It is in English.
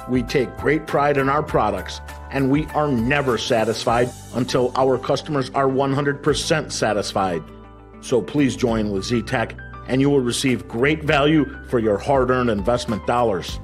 We take great pride in our products, and we are never satisfied until our customers are 100% satisfied. So please join with Z-Tech, and you will receive great value for your hard-earned investment dollars.